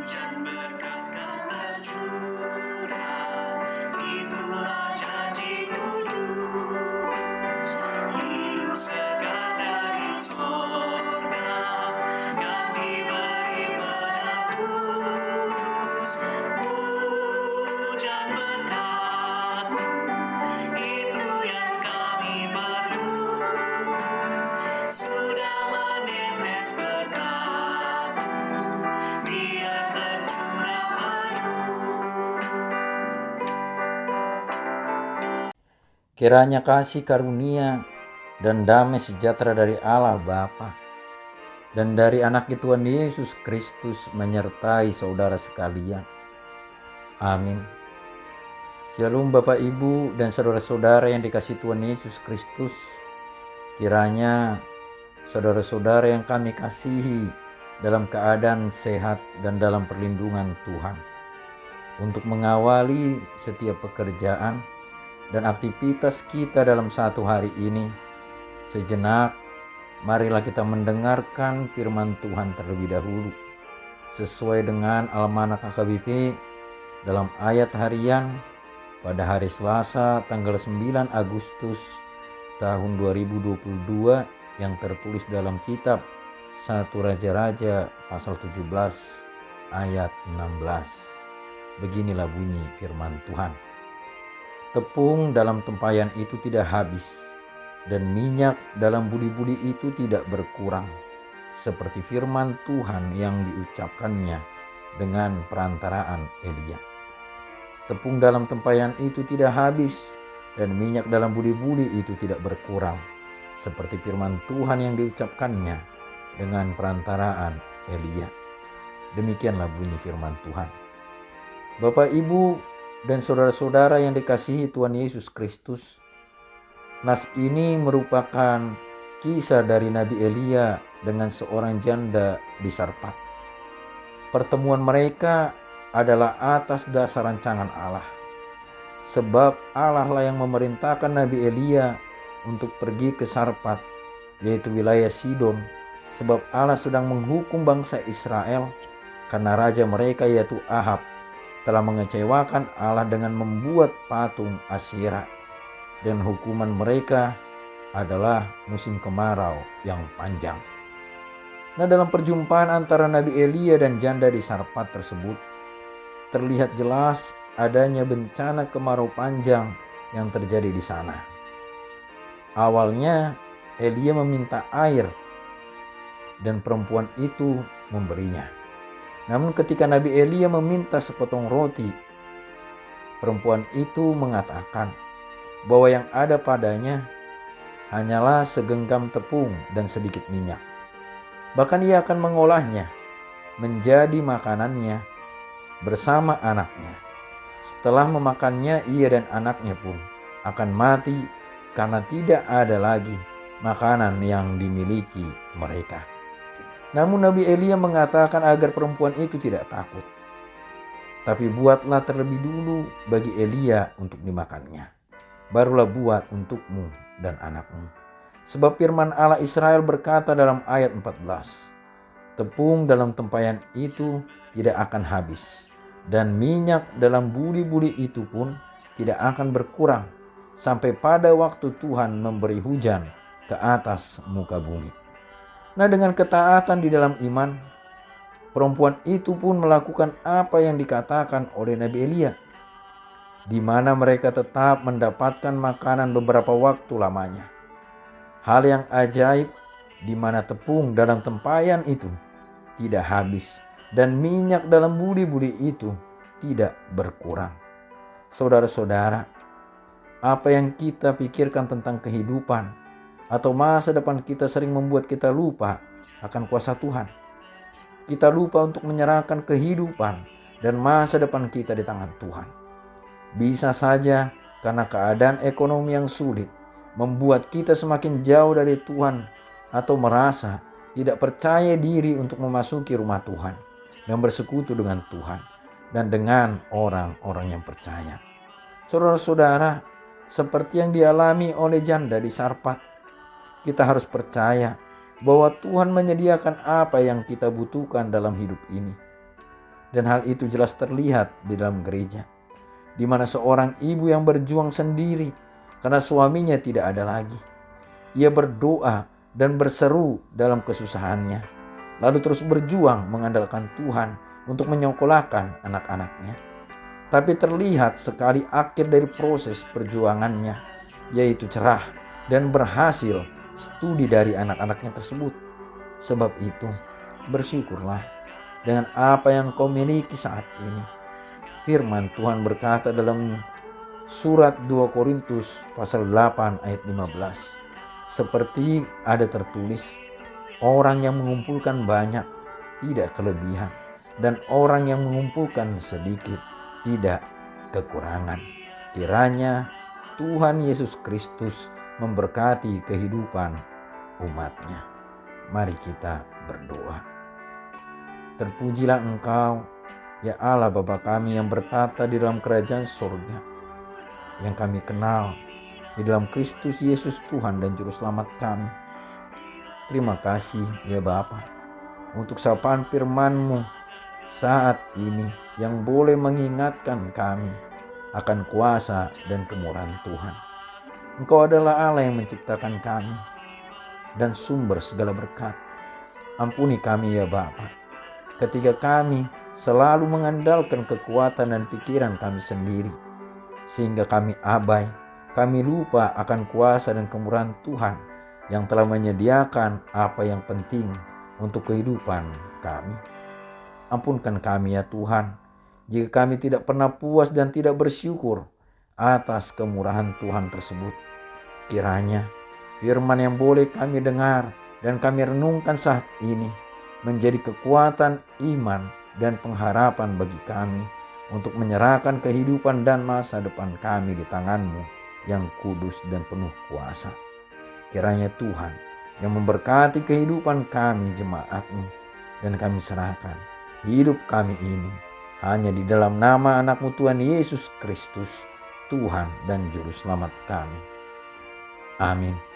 Hujan berkat tercurah, itulah janji kudus. Hidup segar dari sorga, kan diberi menebus. Hujan berkat-Mu, itu yang kami perlu. Sudah menetes berkat-Mu, biar tercurah penuh. Kiranya kasih karunia dan damai sejahtera dari Allah Bapa dan dari Anak Tuhan Yesus Kristus menyertai saudara sekalian. Amin. Shalom Bapak Ibu dan saudara-saudara yang dikasihi Tuhan Yesus Kristus. Kiranya saudara-saudara yang kami kasihi dalam keadaan sehat dan dalam perlindungan Tuhan. Untuk mengawali setiap pekerjaan dan aktivitas kita dalam satu hari ini, sejenak marilah kita mendengarkan firman Tuhan terlebih dahulu sesuai dengan Almanak KKBP dalam ayat harian pada hari Selasa tanggal 9 Agustus tahun 2022 yang tertulis dalam kitab 1 Raja-Raja pasal 17 ayat 16. Beginilah bunyi firman Tuhan. Tepung dalam tempayan itu tidak habis, dan minyak dalam budi-budi itu tidak berkurang, seperti firman Tuhan yang diucapkannya dengan perantaraan Elia. Tepung dalam tempayan itu tidak habis, dan minyak dalam budi-budi itu tidak berkurang, seperti firman Tuhan yang diucapkannya dengan perantaraan Elia. Demikianlah bunyi firman Tuhan. Bapak, Ibu, dan saudara-saudara yang dikasihi Tuhan Yesus Kristus, nas ini merupakan kisah dari Nabi Elia dengan seorang janda di Sarpat. Pertemuan mereka adalah atas dasar rancangan Allah, sebab Allah lah yang memerintahkan Nabi Elia untuk pergi ke Sarpat, yaitu wilayah Sidon, sebab Allah sedang menghukum bangsa Israel karena raja mereka yaitu Ahab telah mengecewakan Allah dengan membuat patung Asyera, dan hukuman mereka adalah musim kemarau yang panjang. Nah, dalam perjumpaan antara Nabi Elia dan janda di Sarpat tersebut, terlihat jelas adanya bencana kemarau panjang yang terjadi di sana. Awalnya Elia meminta air dan perempuan itu memberinya. Namun ketika Nabi Elia meminta sepotong roti, perempuan itu mengatakan bahwa yang ada padanya hanyalah segenggam tepung dan sedikit minyak. Bahkan ia akan mengolahnya menjadi makanannya bersama anaknya. Setelah memakannya, ia dan anaknya pun akan mati karena tidak ada lagi makanan yang dimiliki mereka. Namun Nabi Elia mengatakan agar perempuan itu tidak takut, tapi buatlah terlebih dulu bagi Elia untuk dimakannya, barulah buat untukmu dan anakmu. Sebab firman Allah Israel berkata dalam ayat 14, tepung dalam tempayan itu tidak akan habis, dan minyak dalam budi-budi itu pun tidak akan berkurang, sampai pada waktu Tuhan memberi hujan ke atas muka bumi. Nah, dengan ketaatan di dalam iman, perempuan itu pun melakukan apa yang dikatakan oleh Nabi Elia, di mana mereka tetap mendapatkan makanan beberapa waktu lamanya. Hal yang ajaib, di mana tepung dalam tempayan itu tidak habis dan minyak dalam budi-budi itu tidak berkurang. Saudara-saudara, apa yang kita pikirkan tentang kehidupan atau masa depan kita sering membuat kita lupa akan kuasa Tuhan. Kita lupa untuk menyerahkan kehidupan dan masa depan kita di tangan Tuhan. Bisa saja karena keadaan ekonomi yang sulit membuat kita semakin jauh dari Tuhan atau merasa tidak percaya diri untuk memasuki rumah Tuhan dan bersekutu dengan Tuhan dan dengan orang-orang yang percaya. Saudara-saudara, seperti yang dialami oleh janda di Sarpat, kita harus percaya bahwa Tuhan menyediakan apa yang kita butuhkan dalam hidup ini. Dan hal itu jelas terlihat di dalam gereja, di mana seorang ibu yang berjuang sendiri karena suaminya tidak ada lagi. Ia berdoa dan berseru dalam kesusahannya, lalu terus berjuang mengandalkan Tuhan untuk menyekolahkan anak-anaknya. Tapi terlihat sekali akhir dari proses perjuangannya, yaitu cerah dan berhasil studi dari anak-anaknya tersebut. Sebab itu, bersyukurlah dengan apa yang kau miliki saat ini. Firman Tuhan berkata dalam surat 2 Korintus pasal 8 ayat 15. Seperti ada tertulis, orang yang mengumpulkan banyak tidak kelebihan, dan orang yang mengumpulkan sedikit tidak kekurangan. Kiranya Tuhan Yesus Kristus memberkati kehidupan umat-Nya. Mari kita berdoa. Terpujilah Engkau, ya Allah Bapa kami yang bertata di dalam kerajaan surga, yang kami kenal di dalam Kristus Yesus Tuhan dan Juru Selamat kami. Terima kasih ya Bapa untuk sapaan firman-Mu saat ini yang boleh mengingatkan kami akan kuasa dan kemurahan Tuhan. Engkau adalah Allah yang menciptakan kami dan sumber segala berkat. Ampuni kami ya Bapa, ketika kami selalu mengandalkan kekuatan dan pikiran kami sendiri, sehingga kami abai, kami lupa akan kuasa dan kemurahan Tuhan yang telah menyediakan apa yang penting untuk kehidupan kami. Ampunkan kami ya Tuhan, jika kami tidak pernah puas dan tidak bersyukur atas kemurahan Tuhan tersebut. Kiranya firman yang boleh kami dengar dan kami renungkan saat ini menjadi kekuatan iman dan pengharapan bagi kami untuk menyerahkan kehidupan dan masa depan kami di tangan-Mu yang kudus dan penuh kuasa. Kiranya Tuhan yang memberkati kehidupan kami jemaat-Mu, dan kami serahkan hidup kami ini hanya di dalam nama anak-Mu Tuhan Yesus Kristus, Tuhan dan Juru Selamat kami. Amin.